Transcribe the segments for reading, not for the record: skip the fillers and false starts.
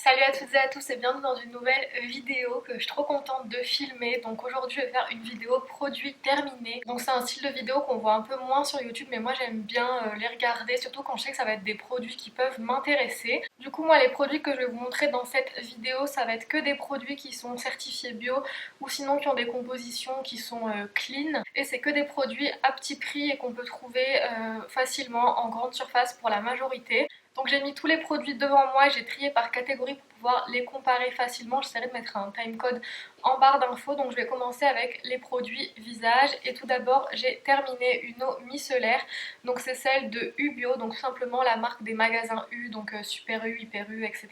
Salut à toutes et à tous et bienvenue dans une nouvelle vidéo que je suis trop contente de filmer. Donc aujourd'hui je vais faire une vidéo produit terminé. Donc c'est un style de vidéo qu'on voit un peu moins sur YouTube mais moi j'aime bien les regarder, surtout quand je sais que ça va être des produits qui peuvent m'intéresser. Du coup moi les produits que je vais vous montrer dans cette vidéo ça va être que des produits qui sont certifiés bio ou sinon qui ont des compositions qui sont clean. Et c'est que des produits à petit prix et qu'on peut trouver facilement en grande surface pour la majorité. Donc j'ai mis tous les produits devant moi et j'ai trié par catégorie pour pouvoir les comparer facilement. J'essaierai de mettre un timecode en barre d'infos. Donc je vais commencer avec les produits visage. Et tout d'abord j'ai terminé une eau micellaire. Donc c'est celle de Ubio, donc tout simplement la marque des magasins U, donc Super U, Hyper U, etc.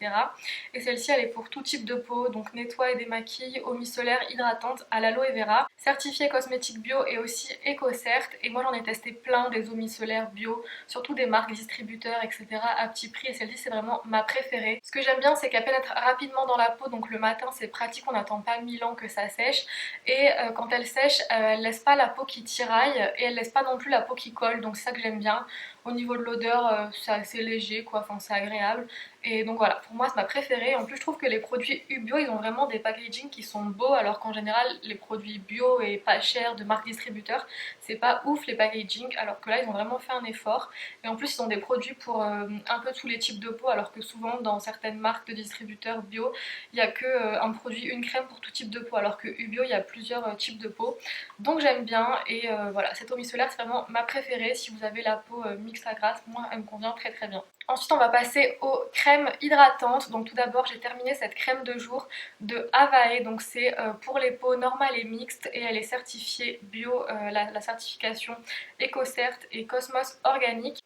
Et celle-ci elle est pour tout type de peau, donc nettoie et démaquille, eau micellaire hydratante à l'aloe vera. Certifiée cosmétique bio et aussi EcoCert. Et moi j'en ai testé plein des eaux micellaires bio, surtout des marques distributeurs, etc. à petit prix et celle-ci c'est vraiment ma préférée. Ce que j'aime bien c'est qu'elle pénètre rapidement dans la peau, donc le matin c'est pratique, on n'attend pas 1000 ans que ça sèche et quand elle sèche elle laisse pas la peau qui tiraille et elle laisse pas non plus la peau qui colle, donc c'est ça que j'aime bien. Au niveau de l'odeur c'est assez léger quoi, enfin c'est agréable et donc voilà, pour moi c'est ma préférée. En plus je trouve que les produits Ubio ils ont vraiment des packaging qui sont beaux alors qu'en général les produits bio et pas chers de marques distributeurs c'est pas ouf les packaging, alors que là ils ont vraiment fait un effort et en plus ils ont des produits pour un peu tous les types de peau alors que souvent dans certaines marques de distributeurs bio il n'y a que un produit, une crème pour tout type de peau alors que Ubio il y a plusieurs types de peau, donc j'aime bien et voilà, cette eau micellaire c'est vraiment ma préférée si vous avez la peau mixte à grasse, moi elle me convient très très bien. Ensuite on va passer aux crèmes hydratantes. Donc tout d'abord j'ai terminé cette crème de jour de Avae, donc c'est pour les peaux normales et mixtes et elle est certifiée bio, la certification EcoCert et Cosmos Organique.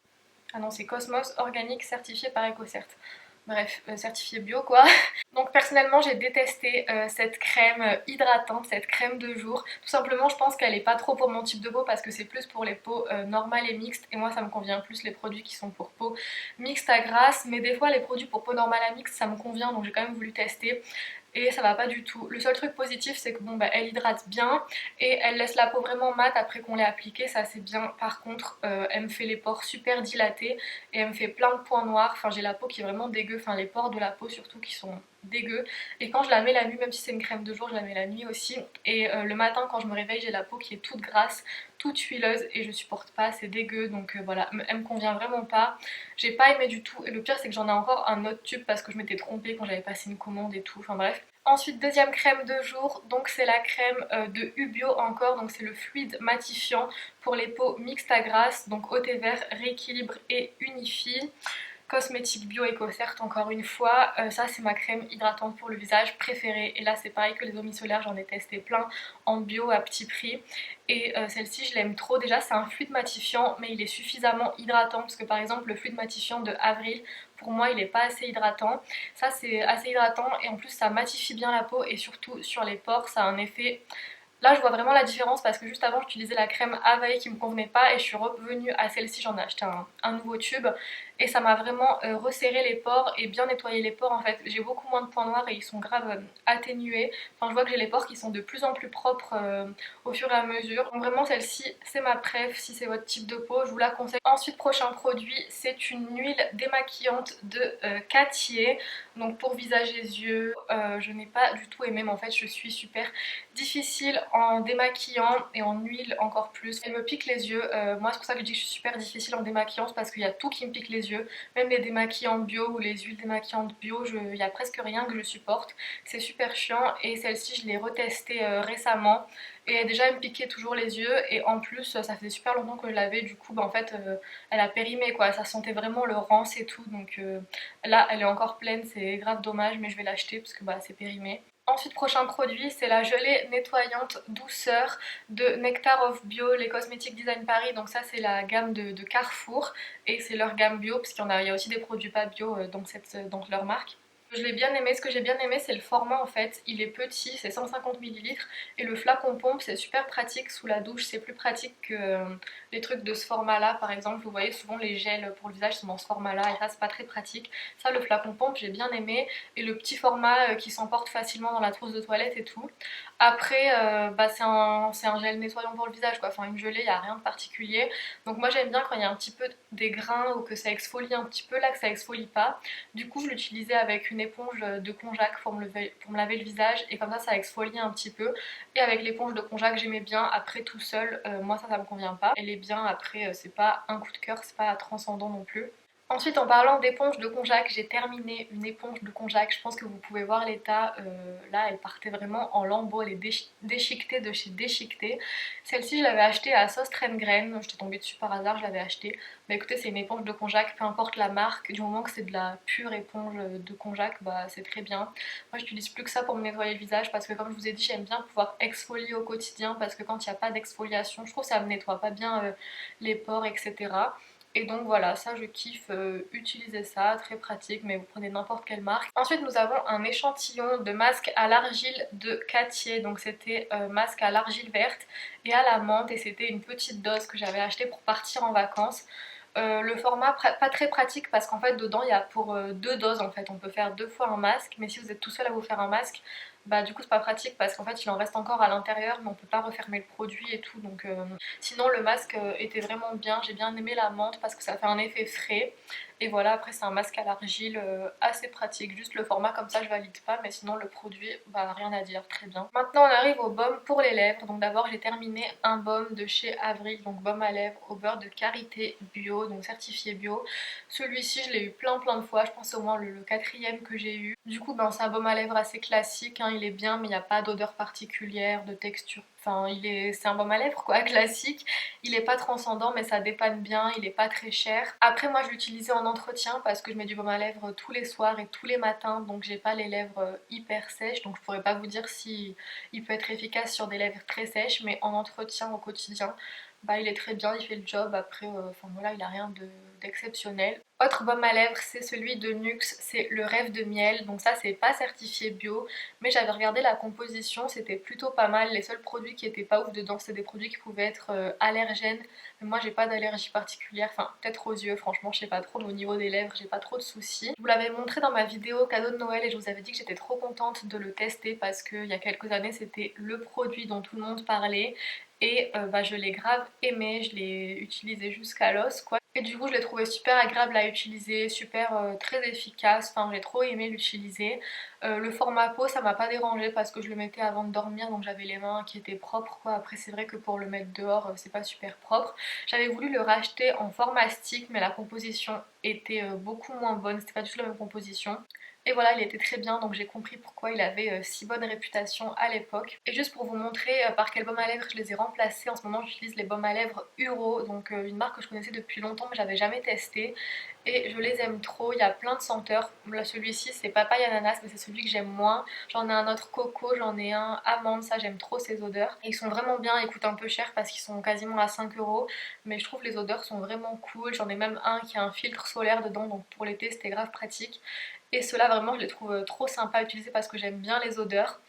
Ah non, c'est Cosmos Organique certifié par EcoCert. Bref, certifié bio quoi. Donc personnellement j'ai détesté cette crème hydratante, cette crème de jour. Tout simplement je pense qu'elle est pas trop pour mon type de peau parce que c'est plus pour les peaux normales et mixtes. Et moi ça me convient plus les produits qui sont pour peau mixte à grasse. Mais des fois les produits pour peau normale à mixte ça me convient, donc j'ai quand même voulu tester. Et ça va pas du tout. Le seul truc positif c'est que bon bah elle hydrate bien et elle laisse la peau vraiment mate après qu'on l'ait appliquée, ça c'est bien. Par contre elle me fait les pores super dilatés et elle me fait plein de points noirs, enfin j'ai la peau qui est vraiment dégueu, enfin les pores de la peau surtout qui sont dégueu. Et quand je la mets la nuit, même si c'est une crème de jour, je la mets la nuit aussi. Et le matin quand je me réveille j'ai la peau qui est toute grasse, toute huileuse et je supporte pas, c'est dégueu. Donc voilà, elle me convient vraiment pas. J'ai pas aimé du tout et le pire c'est que j'en ai encore un autre tube parce que je m'étais trompée quand j'avais passé une commande et tout, enfin bref. Ensuite deuxième crème de jour, donc c'est la crème de Ubio encore, donc c'est le fluide matifiant pour les peaux mixtes à grasse, donc eau thé vert, rééquilibre et unifie. Cosmétique bio EcoCert encore une fois, ça c'est ma crème hydratante pour le visage préférée et là c'est pareil que les eaux micellaires, j'en ai testé plein en bio à petit prix et celle-ci je l'aime trop. Déjà c'est un fluide matifiant mais il est suffisamment hydratant parce que par exemple le fluide matifiant de Avril pour moi il est pas assez hydratant, ça c'est assez hydratant et en plus ça matifie bien la peau et surtout sur les pores ça a un effet. Là je vois vraiment la différence parce que juste avant j'utilisais la crème Avae qui me convenait pas et je suis revenue à celle-ci, j'en ai acheté un nouveau tube et ça m'a vraiment resserré les pores et bien nettoyé les pores en fait. J'ai beaucoup moins de points noirs et ils sont grave atténués. Enfin je vois que j'ai les pores qui sont de plus en plus propres au fur et à mesure. Donc vraiment celle-ci c'est ma préf si c'est votre type de peau, je vous la conseille. Ensuite prochain produit c'est une huile démaquillante de Cartier. Donc pour visage et yeux, je n'ai pas du tout aimé mais en fait je suis super difficile en démaquillant et en huile encore plus. Elle me pique les yeux, moi c'est pour ça que je dis que je suis super difficile en démaquillant, parce qu'il y a tout qui me pique les yeux, même les démaquillants bio ou les huiles démaquillantes bio, il n'y a presque rien que je supporte, c'est super chiant. Et celle-ci je l'ai retestée récemment et déjà elle me piquait toujours les yeux et en plus ça faisait super longtemps que je l'avais, du coup bah, en fait elle a périmé quoi, ça sentait vraiment le rance et tout, donc là elle est encore pleine, c'est grave dommage mais je vais l'acheter parce que bah, c'est périmé. Ensuite prochain produit c'est la gelée nettoyante douceur de Nectar of Bio, les cosmétiques Design Paris, donc ça c'est la gamme de Carrefour et c'est leur gamme bio parce il y a aussi des produits pas bio dans leur marque. Je l'ai bien aimé, ce que j'ai bien aimé c'est le format en fait, il est petit, c'est 150 ml et le flacon pompe c'est super pratique sous la douche, c'est plus pratique que les trucs de ce format là par exemple. Vous voyez souvent les gels pour le visage sont dans ce format là et ça c'est pas très pratique. Ça le flacon pompe j'ai bien aimé et le petit format qui s'emporte facilement dans la trousse de toilette et tout. Après bah, c'est un gel nettoyant pour le visage quoi, enfin une gelée, il n'y a rien de particulier. Donc moi j'aime bien quand il y a un petit peu des grains ou que ça exfolie un petit peu, là que ça exfolie pas. Du coup je l'utilisais avec une éponge de konjac pour me laver le visage et comme ça exfolie un petit peu. Et avec l'éponge de konjac j'aimais bien, après tout seul, moi ça me convient pas. Elle est bien, après c'est pas un coup de cœur, c'est pas transcendant non plus. Ensuite, en parlant d'éponge de konjac, j'ai terminé une éponge de konjac. Je pense que vous pouvez voir l'état. Là, elle partait vraiment en lambeaux. Elle est déchiquetée de chez Déchiquetée. Celle-ci, je l'avais achetée à Sostrengrain. J'étais tombée dessus par hasard, je l'avais achetée. Mais écoutez, c'est une éponge de konjac, peu importe la marque. Du moment que c'est de la pure éponge de konjac, bah c'est très bien. Moi, j'utilise plus que ça pour me nettoyer le visage parce que, comme je vous ai dit, j'aime bien pouvoir exfolier au quotidien parce que quand il n'y a pas d'exfoliation, je trouve que ça me nettoie pas bien les pores, etc. Et donc voilà, ça je kiffe utiliser ça, très pratique, mais vous prenez n'importe quelle marque. Ensuite nous avons un échantillon de masque à l'argile de Cattier, donc c'était masque à l'argile verte et à la menthe et c'était une petite dose que j'avais achetée pour partir en vacances. Le format pas très pratique parce qu'en fait dedans il y a pour deux doses en fait, on peut faire deux fois un masque, mais si vous êtes tout seul à vous faire un masque, bah du coup c'est pas pratique parce qu'en fait il en reste encore à l'intérieur mais on peut pas refermer le produit et tout, donc sinon le masque était vraiment bien, j'ai bien aimé la menthe parce que ça fait un effet frais. Et voilà, après c'est un masque à l'argile assez pratique, juste le format comme ça je valide pas, mais sinon le produit, bah rien à dire, très bien. Maintenant on arrive au baume pour les lèvres, donc d'abord j'ai terminé un baume de chez Avril, donc baume à lèvres au beurre de karité bio, donc certifié bio. Celui-ci je l'ai eu plein de fois, je pense au moins le quatrième que j'ai eu. Du coup ben, c'est un baume à lèvres assez classique, hein, il est bien mais il n'y a pas d'odeur particulière, de texture. Enfin, c'est un baume à lèvres quoi, classique. Il est pas transcendant mais ça dépanne bien, il est pas très cher. Après moi je l'utilisais en entretien parce que je mets du baume à lèvres tous les soirs et tous les matins, donc j'ai pas les lèvres hyper sèches, donc je pourrais pas vous dire si il peut être efficace sur des lèvres très sèches, mais en entretien au quotidien, bah il est très bien, il fait le job. Après, enfin voilà, il a rien d'exceptionnel. Autre baume à lèvres, c'est celui de NYX, c'est le Rêve de Miel. Donc ça, c'est pas certifié bio, mais j'avais regardé la composition, c'était plutôt pas mal. Les seuls produits qui étaient pas ouf dedans, c'était des produits qui pouvaient être allergènes. Mais moi, j'ai pas d'allergie particulière, enfin peut-être aux yeux, franchement, je sais pas trop, mais au niveau des lèvres, j'ai pas trop de soucis. Je vous l'avais montré dans ma vidéo cadeau de Noël et je vous avais dit que j'étais trop contente de le tester parce qu'il y a quelques années, c'était le produit dont tout le monde parlait. Et bah, je l'ai grave aimé, je l'ai utilisé jusqu'à l'os quoi. Et du coup je l'ai trouvé super agréable à utiliser, super très efficace, enfin j'ai trop aimé l'utiliser. Le format peau ça m'a pas dérangé parce que je le mettais avant de dormir donc j'avais les mains qui étaient propres quoi. Après c'est vrai que pour le mettre dehors c'est pas super propre. J'avais voulu le racheter en format stick mais la composition était beaucoup moins bonne, c'était pas du tout la même composition. Et voilà, il était très bien, donc j'ai compris pourquoi il avait si bonne réputation à l'époque. Et juste pour vous montrer par quel baume à lèvres je les ai remplacés, en ce moment j'utilise les baumes à lèvres Uro, donc une marque que je connaissais depuis longtemps mais j'avais jamais testé. Et je les aime trop, il y a plein de senteurs. Là celui-ci c'est papaye ananas mais c'est celui que j'aime moins. J'en ai un autre coco, j'en ai un amande, ça j'aime trop ces odeurs. Et ils sont vraiment bien, ils coûtent un peu cher parce qu'ils sont quasiment à 5 €. Mais je trouve les odeurs sont vraiment cool. J'en ai même un qui a un filtre solaire dedans, donc pour l'été c'était grave pratique. Et ceux-là vraiment je les trouve trop sympas à utiliser parce que j'aime bien les odeurs.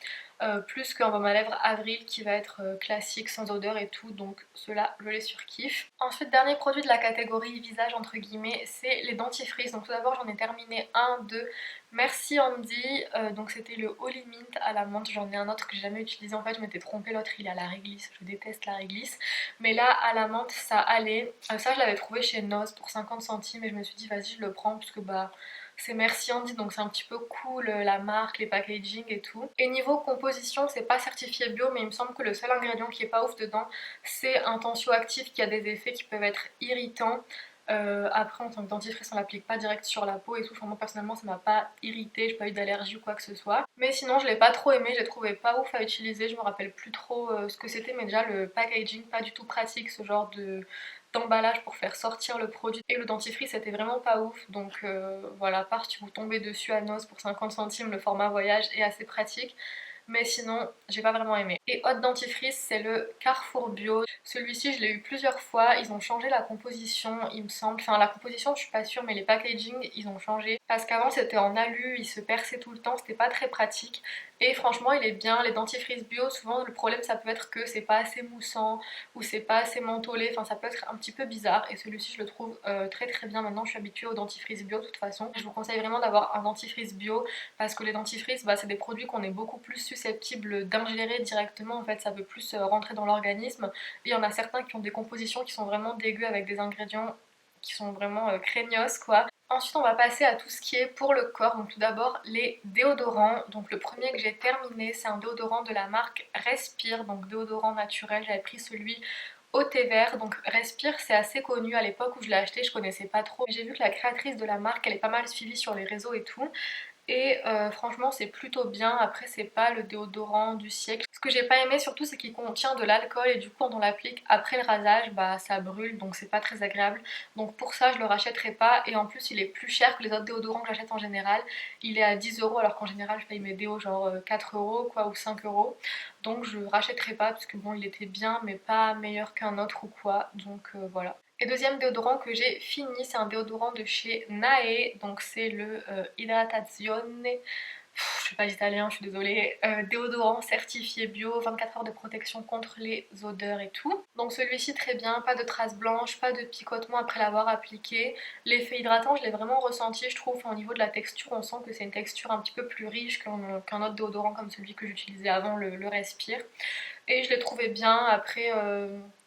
Plus qu'un baume à lèvres Avril qui va être classique sans odeur et tout, donc ceux-là je les surkiffe. Ensuite dernier produit de la catégorie visage entre guillemets, c'est les dentifrices. Donc tout d'abord j'en ai terminé un de Merci Andy, donc c'était le Holy Mint à la menthe. J'en ai un autre que j'ai jamais utilisé, en fait je m'étais trompée, l'autre il est à la réglisse, je déteste la réglisse, mais là à la menthe ça allait. Ça je l'avais trouvé chez Noz pour 50 centimes et je me suis dit vas-y je le prends parce que bah c'est Merci Andy donc c'est un petit peu cool la marque, les packaging et tout. Et niveau composition c'est pas certifié bio mais il me semble que le seul ingrédient qui est pas ouf dedans c'est un tensioactif qui a des effets qui peuvent être irritants. Après en tant que dentifrice on l'applique pas direct sur la peau et tout, enfin, moi personnellement ça m'a pas irrité, j'ai pas eu d'allergie ou quoi que ce soit. Mais sinon je l'ai pas trop aimé, je l'ai trouvé pas ouf à utiliser, je me rappelle plus trop ce que c'était mais déjà le packaging pas du tout pratique, ce genre d'emballage pour faire sortir le produit. Et le dentifrice c'était vraiment pas ouf, donc voilà, à part si vous tombez dessus à Noz pour 50 centimes, le format voyage est assez pratique. Mais sinon j'ai pas vraiment aimé. Et autre dentifrice c'est le Carrefour Bio. Celui-ci je l'ai eu plusieurs fois, ils ont changé la composition il me semble, enfin la composition je suis pas sûre mais les packaging ils ont changé. Parce qu'avant c'était en alu, il se perçait tout le temps, c'était pas très pratique. Et franchement il est bien, les dentifrices bio souvent le problème ça peut être que c'est pas assez moussant ou c'est pas assez mentholé, enfin ça peut être un petit peu bizarre. Et celui-ci je le trouve très très bien, maintenant je suis habituée aux dentifrices bio de toute façon. Je vous conseille vraiment d'avoir un dentifrice bio parce que les dentifrices bah, c'est des produits qu'on est beaucoup plus susceptible d'ingérer directement, en fait ça peut plus rentrer dans l'organisme. Et il y en a certains qui ont des compositions qui sont vraiment dégueu avec des ingrédients qui sont vraiment craignos quoi. Ensuite on va passer à tout ce qui est pour le corps, donc tout d'abord les déodorants. Donc le premier que j'ai terminé c'est un déodorant de la marque Respire, donc déodorant naturel, j'avais pris celui au thé vert. Donc Respire c'est assez connu, à l'époque où je l'ai acheté je connaissais pas trop. J'ai vu que la créatrice de la marque elle est pas mal suivie sur les réseaux et tout. Et franchement c'est plutôt bien, après c'est pas le déodorant du siècle. Ce que j'ai pas aimé surtout c'est qu'il contient de l'alcool et du coup quand on l'applique après le rasage bah ça brûle donc c'est pas très agréable. Donc pour ça je le rachèterai pas et en plus il est plus cher que les autres déodorants que j'achète en général. Il est à 10 € alors qu'en général je paye mes déos genre 4 € quoi ou 5 €. Donc je rachèterai pas parce que bon il était bien mais pas meilleur qu'un autre ou quoi, donc voilà. Et deuxième déodorant que j'ai fini, c'est un déodorant de chez Nae, donc c'est le Idratazione, je sais pas l'italien, je suis désolée, déodorant certifié bio, 24 heures de protection contre les odeurs et tout. Donc celui-ci très bien, pas de traces blanches, pas de picotement après l'avoir appliqué. L'effet hydratant je l'ai vraiment ressenti je trouve, au niveau de la texture on sent que c'est une texture un petit peu plus riche qu'un autre déodorant comme celui que j'utilisais avant, le Respire. Et je l'ai trouvé bien, après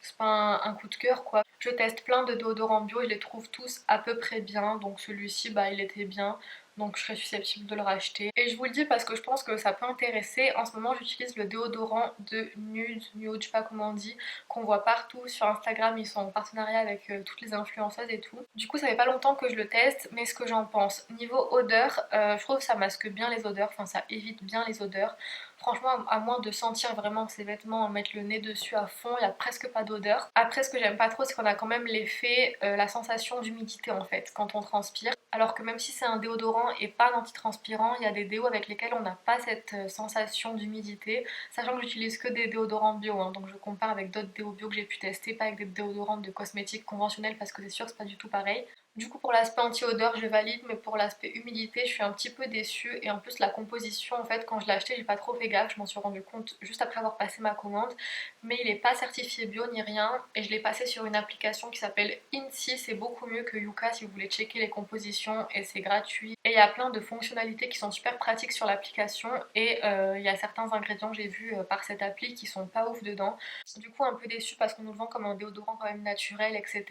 c'est pas un coup de cœur quoi. Je teste plein de déodorants bio et je les trouve tous à peu près bien, donc celui-ci bah il était bien. Donc je serais susceptible de le racheter. Et je vous le dis parce que je pense que ça peut intéresser. En ce moment j'utilise le déodorant de Nude, je sais pas comment on dit, qu'on voit partout sur Instagram, ils sont en partenariat avec toutes les influenceuses et tout. Du coup ça fait pas longtemps que je le teste, mais ce que j'en pense. Niveau odeur, je trouve que ça masque bien les odeurs, enfin ça évite bien les odeurs. Franchement, à moins de sentir vraiment ses vêtements, mettre le nez dessus à fond, il n'y a presque pas d'odeur. Après, ce que j'aime pas trop, c'est qu'on a quand même l'effet, la sensation d'humidité en fait, quand on transpire. Alors que même si c'est un déodorant et pas un antitranspirant, il y a des déos avec lesquels on n'a pas cette sensation d'humidité. Sachant que j'utilise que des déodorants bio, hein, donc je compare avec d'autres déos bio que j'ai pu tester, pas avec des déodorants de cosmétiques conventionnels parce que c'est sûr que c'est pas du tout pareil. Du coup pour l'aspect anti-odeur je valide, mais pour l'aspect humidité je suis un petit peu déçue. Et en plus la composition en fait quand je l'ai acheté j'ai pas trop fait gaffe, je m'en suis rendu compte juste après avoir passé ma commande. Mais il est pas certifié bio ni rien et je l'ai passé sur une application qui s'appelle Insi, c'est beaucoup mieux que Yuka si vous voulez checker les compositions et c'est gratuit. Et il y a plein de fonctionnalités qui sont super pratiques sur l'application et il y a certains ingrédients j'ai vu par cette appli qui sont pas ouf dedans. Du coup un peu déçue parce qu'on nous le vend comme un déodorant quand même naturel etc.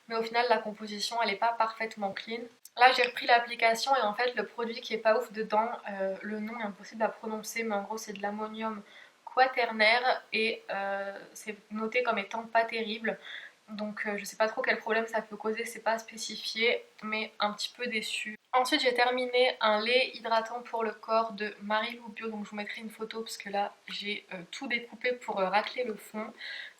Mais au final la composition elle est pas parfaitement clean. Là j'ai repris l'application et en fait le produit qui est pas ouf dedans, le nom est impossible à prononcer mais en gros c'est de l'ammonium quaternaire et c'est noté comme étant pas terrible. Donc je sais pas trop quel problème ça peut causer, c'est pas spécifié, mais un petit peu déçue. Ensuite j'ai terminé un lait hydratant pour le corps de Marilou Bio, donc je vous mettrai une photo parce que là j'ai tout découpé pour racler le fond.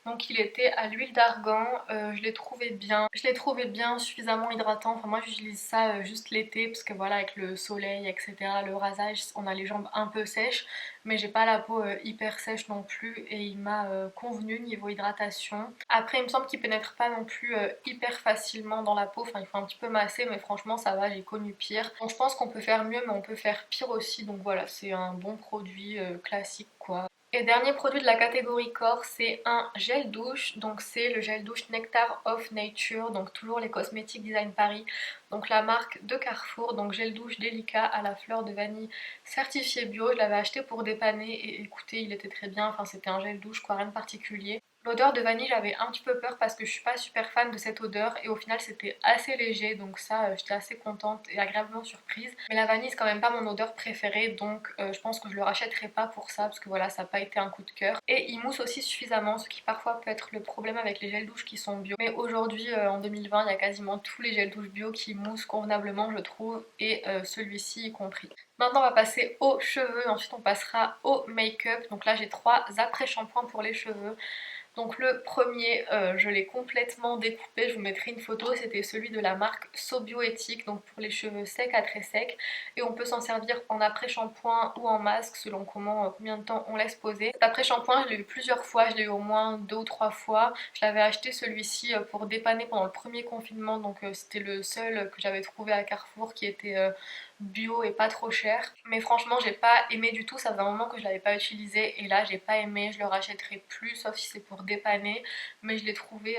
Donc il était à l'huile d'argan, je l'ai trouvé bien. Je l'ai trouvé bien, suffisamment hydratant. Enfin moi j'utilise ça juste l'été parce que voilà avec le soleil etc, le rasage, on a les jambes un peu sèches. Mais j'ai pas la peau hyper sèche non plus et il m'a convenu niveau hydratation. Après il me semble qu'il pénètre pas non plus hyper facilement dans la peau, enfin il faut un petit peu masser mais franchement ça va, j'ai connu pire. Donc je pense qu'on peut faire mieux mais on peut faire pire aussi, donc voilà c'est un bon produit classique quoi. Et dernier produit de la catégorie corps, c'est un gel douche, donc c'est le gel douche Nectar of Nature, donc toujours les cosmétiques Design Paris, donc la marque de Carrefour, donc gel douche délicat à la fleur de vanille certifié bio. Je l'avais acheté pour dépanner et écoutez il était très bien, enfin c'était un gel douche quoi, rien de particulier. L'odeur de vanille j'avais un petit peu peur parce que je suis pas super fan de cette odeur et au final c'était assez léger, donc ça j'étais assez contente et agréablement surprise. Mais la vanille c'est quand même pas mon odeur préférée, donc je pense que je le rachèterai pas pour ça parce que voilà ça n'a pas été un coup de cœur. Et il mousse aussi suffisamment, ce qui parfois peut être le problème avec les gels douches qui sont bio. Mais aujourd'hui en 2020 il y a quasiment tous les gels douches bio qui moussent convenablement je trouve, et celui-ci y compris. Maintenant on va passer aux cheveux, ensuite on passera au make-up. Donc là j'ai trois après-shampoings pour les cheveux. Donc le premier, je l'ai complètement découpé, je vous mettrai une photo, c'était celui de la marque Sobioéthique, donc pour les cheveux secs à très secs. Et on peut s'en servir en après-shampoing ou en masque selon combien de temps on laisse poser. Cet après-shampoing je l'ai eu plusieurs fois, je l'ai eu au moins 2 ou 3 fois. Je l'avais acheté celui-ci pour dépanner pendant le premier confinement, donc c'était le seul que j'avais trouvé à Carrefour qui était bio et pas trop cher. Mais franchement j'ai pas aimé du tout, ça faisait un moment que je l'avais pas utilisé et là j'ai pas aimé, je le rachèterai plus sauf si c'est pour dépanner. Mais je l'ai trouvé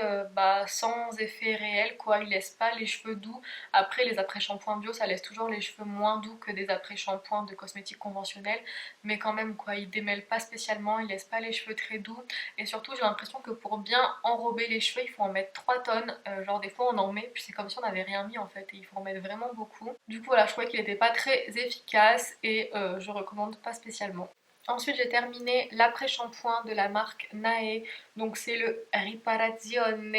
sans effet réel quoi, il laisse pas les cheveux doux. Après les après-shampoings bio ça laisse toujours les cheveux moins doux que des après-shampoings de cosmétiques conventionnels. Mais quand même quoi, il démêle pas spécialement, il laisse pas les cheveux très doux. Et surtout j'ai l'impression que pour bien enrober les cheveux il faut en mettre 3 tonnes. Genre des fois on en met puis c'est comme si on n'avait rien mis en fait et il faut en mettre vraiment beaucoup. Du coup voilà, je trouvais qu'il était pas très efficace et je recommande pas spécialement. Ensuite j'ai terminé l'après-shampoing de la marque Nae, donc c'est le Riparazione.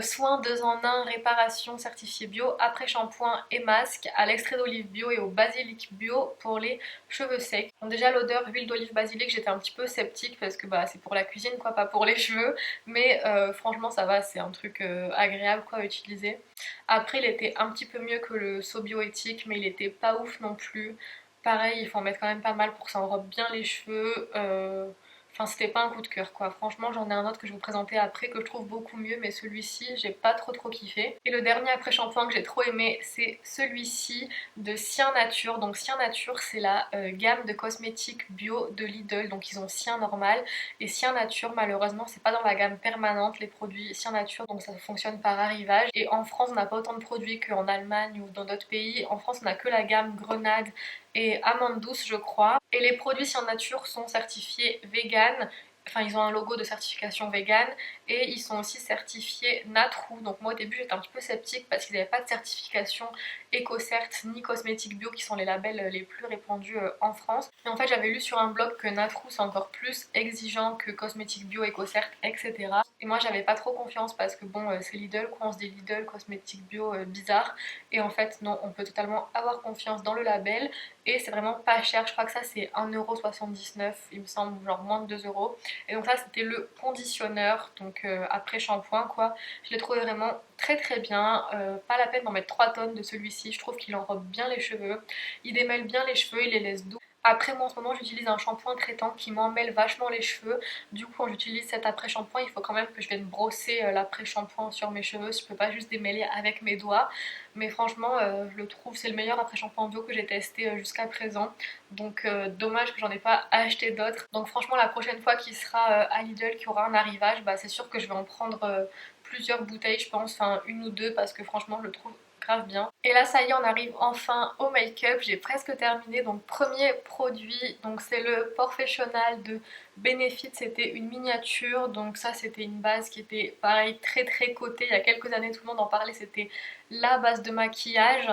Soins 2 en 1, réparation certifié bio, après shampoing et masque à l'extrait d'olive bio et au basilic bio pour les cheveux secs. Donc déjà l'odeur huile d'olive basilic, j'étais un petit peu sceptique parce que c'est pour la cuisine quoi, pas pour les cheveux, mais franchement ça va, c'est un truc agréable quoi à utiliser. Après il était un petit peu mieux que le Sobioéthique mais il était pas ouf non plus. Pareil, il faut en mettre quand même pas mal pour que ça enrobe bien les cheveux. Enfin, c'était pas un coup de cœur quoi. Franchement, j'en ai un autre que je vais vous présenter après que je trouve beaucoup mieux, mais celui-ci, j'ai pas trop kiffé. Et le dernier après-shampoing que j'ai trop aimé, c'est celui-ci de Sien Nature. Donc, Sien Nature, c'est la gamme de cosmétiques bio de Lidl. Donc, ils ont Sien normal et Sien Nature, malheureusement, c'est pas dans la gamme permanente les produits Sien Nature, donc ça fonctionne par arrivage. Et en France, on n'a pas autant de produits qu'en Allemagne ou dans d'autres pays. En France, on a que la gamme Grenade et amande douce je crois. Et les produits Sien Nature sont certifiés vegan. Enfin, ils ont un logo de certification vegan et ils sont aussi certifiés Natrou. Donc moi au début j'étais un petit peu sceptique parce qu'ils n'avaient pas de certification EcoCert ni cosmétique bio qui sont les labels les plus répandus en France. Et en fait j'avais lu sur un blog que Natrou c'est encore plus exigeant que cosmétique bio, EcoCert, etc. Et moi j'avais pas trop confiance parce que bon c'est Lidl quoi, on se dit Lidl, cosmétique bio bizarre. Et en fait non, on peut totalement avoir confiance dans le label et c'est vraiment pas cher, je crois que ça c'est 1,79€, il me semble, genre moins de 2€. Et donc ça c'était le conditionneur, donc après shampoing quoi. Je l'ai trouvé vraiment très bien, pas la peine d'en mettre 3 tonnes de celui-ci, je trouve qu'il enrobe bien les cheveux, il démêle bien les cheveux, il les laisse doux. Après moi en ce moment j'utilise un shampoing traitant qui m'emmêle vachement les cheveux. Du coup quand j'utilise cet après-shampoing il faut quand même que je vienne brosser l'après-shampoing sur mes cheveux. Je peux pas juste démêler avec mes doigts. Mais franchement je le trouve c'est le meilleur après-shampoing bio que j'ai testé jusqu'à présent. Donc dommage que j'en ai pas acheté d'autres. Donc franchement la prochaine fois qu'il sera à Lidl, qu'il y aura un arrivage, c'est sûr que je vais en prendre plusieurs bouteilles je pense, enfin une ou deux parce que franchement je le trouve grave bien. Et là ça y est on arrive enfin au make-up, j'ai presque terminé. Donc premier produit, donc c'est le Professional de Benefit, c'était une miniature, donc ça c'était une base qui était pareil très cotée, il y a quelques années tout le monde en parlait, c'était la base de maquillage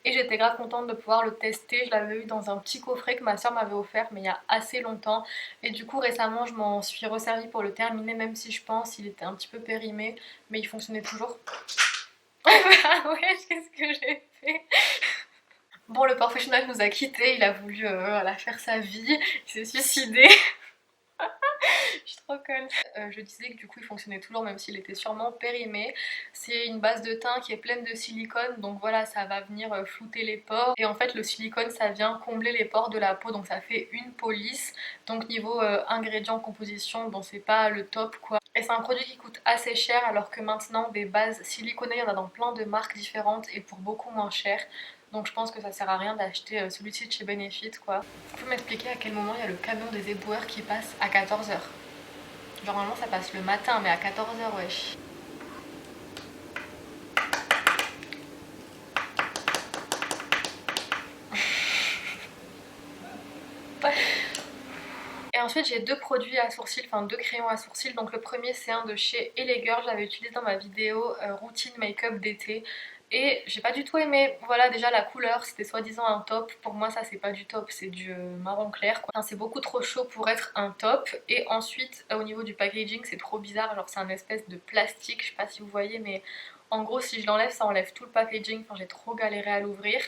et j'étais grave contente de pouvoir le tester. Je l'avais eu dans un petit coffret que ma soeur m'avait offert mais il y a assez longtemps et du coup récemment je m'en suis resservi pour le terminer, même si je pense qu'il était un petit peu périmé mais il fonctionnait toujours. Ah ouais, qu'est-ce que j'ai fait? Bon, le professionnel nous a quittés, il a voulu voilà, faire sa vie, il s'est suicidé. Je suis trop conne. Je disais que du coup il fonctionnait toujours même s'il était sûrement périmé. C'est une base de teint qui est pleine de silicone, donc voilà ça va venir flouter les pores. Et en fait le silicone ça vient combler les pores de la peau, donc ça fait une police. Donc niveau ingrédients, composition, bon c'est pas le top quoi. Et c'est un produit qui coûte assez cher alors que maintenant des bases siliconées il y en a dans plein de marques différentes et pour beaucoup moins cher. Donc je pense que ça sert à rien d'acheter celui-ci de chez Benefit quoi. Vous pouvez m'expliquer à quel moment il y a le camion des éboueurs qui passe à 14h? Genre normalement ça passe le matin mais à 14h wesh. Et ensuite j'ai deux produits à sourcils, enfin deux crayons à sourcils. Donc le premier c'est un de chez LA Girl, j'avais utilisé dans ma vidéo routine make-up d'été. Et j'ai pas du tout aimé. Voilà déjà la couleur c'était soi-disant un top. Pour moi ça c'est pas du top, c'est du marron clair quoi. Enfin, c'est beaucoup trop chaud pour être un top. Et ensuite au niveau du packaging c'est trop bizarre. Genre c'est un espèce de plastique, je sais pas si vous voyez mais en gros si je l'enlève ça enlève tout le packaging. Enfin j'ai trop galéré à l'ouvrir.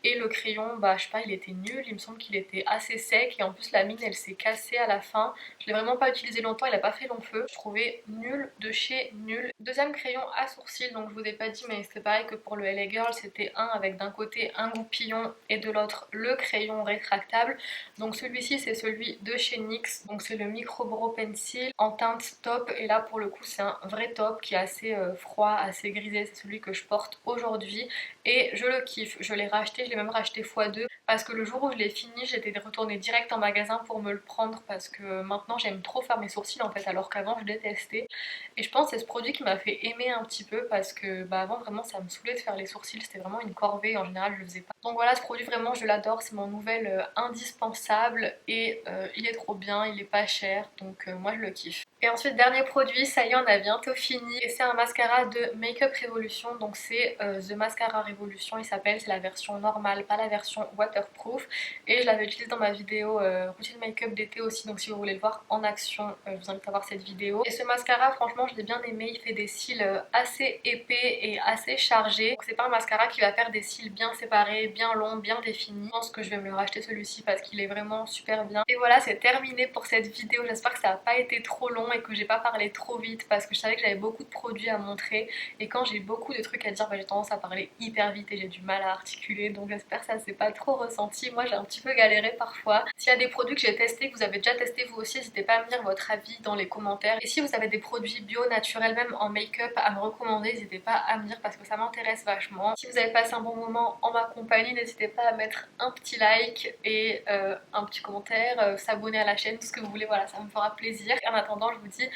Et le crayon, je sais pas, il était nul, il me semble qu'il était assez sec et en plus la mine elle s'est cassée à la fin. Je l'ai vraiment pas utilisé longtemps, il a pas fait long feu. Je trouvais nul de chez nul. Deuxième crayon à sourcils, donc je vous ai pas dit mais c'est pareil que pour le LA Girl, c'était un avec d'un côté un goupillon et de l'autre le crayon rétractable. Donc celui-ci c'est celui de chez NYX, donc c'est le Micro Brow Pencil en teinte top et là pour le coup c'est un vrai top qui est assez froid, assez grisé, c'est celui que je porte aujourd'hui. et je le kiffe. Je l'ai racheté, je l'ai même racheté x2 parce que le jour où je l'ai fini, j'étais retournée direct en magasin pour me le prendre parce que maintenant j'aime trop faire mes sourcils en fait, alors qu'avant je détestais. Et je pense que c'est ce produit qui m'a fait aimer un petit peu parce que bah, avant vraiment ça me saoulait de faire les sourcils, c'était vraiment une corvée, en général je le faisais pas. Donc voilà, ce produit vraiment je l'adore, c'est mon nouvel indispensable et il est trop bien, il est pas cher, donc moi je le kiffe. Et ensuite dernier produit, ça y est on a bientôt fini, et c'est un mascara de Make Up Revolution, donc c'est The Mascara Revolution il s'appelle, c'est la version normale, pas la version waterproof, et je l'avais utilisé dans ma vidéo routine make-up d'été aussi, donc si vous voulez le voir en action, je vous invite à voir cette vidéo. Et ce mascara franchement je l'ai bien aimé, il fait des cils assez épais et assez chargés, donc c'est pas un mascara qui va faire des cils bien séparés, bien longs, bien définis. Je pense que je vais me le racheter celui-ci parce qu'il est vraiment super bien. Et voilà, c'est terminé pour cette vidéo, j'espère que ça n'a pas été trop long et que j'ai pas parlé trop vite parce que je savais que j'avais beaucoup de produits à montrer, et quand j'ai beaucoup de trucs à dire, bah, j'ai tendance à parler hyper vite et j'ai du mal à articuler, donc j'espère que ça s'est pas trop ressenti. Moi j'ai un petit peu galéré parfois. S'il y a des produits que j'ai testés, que vous avez déjà testé vous aussi, n'hésitez pas à me dire votre avis dans les commentaires. Et si vous avez des produits bio, naturels, même en make-up à me recommander, n'hésitez pas à me dire parce que ça m'intéresse vachement. Si vous avez passé un bon moment en ma compagnie, n'hésitez pas à mettre un petit like et un petit commentaire, s'abonner à la chaîne, tout ce que vous voulez, voilà, ça me fera plaisir. En attendant, je vous dis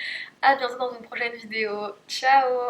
à bientôt dans une prochaine vidéo. Ciao!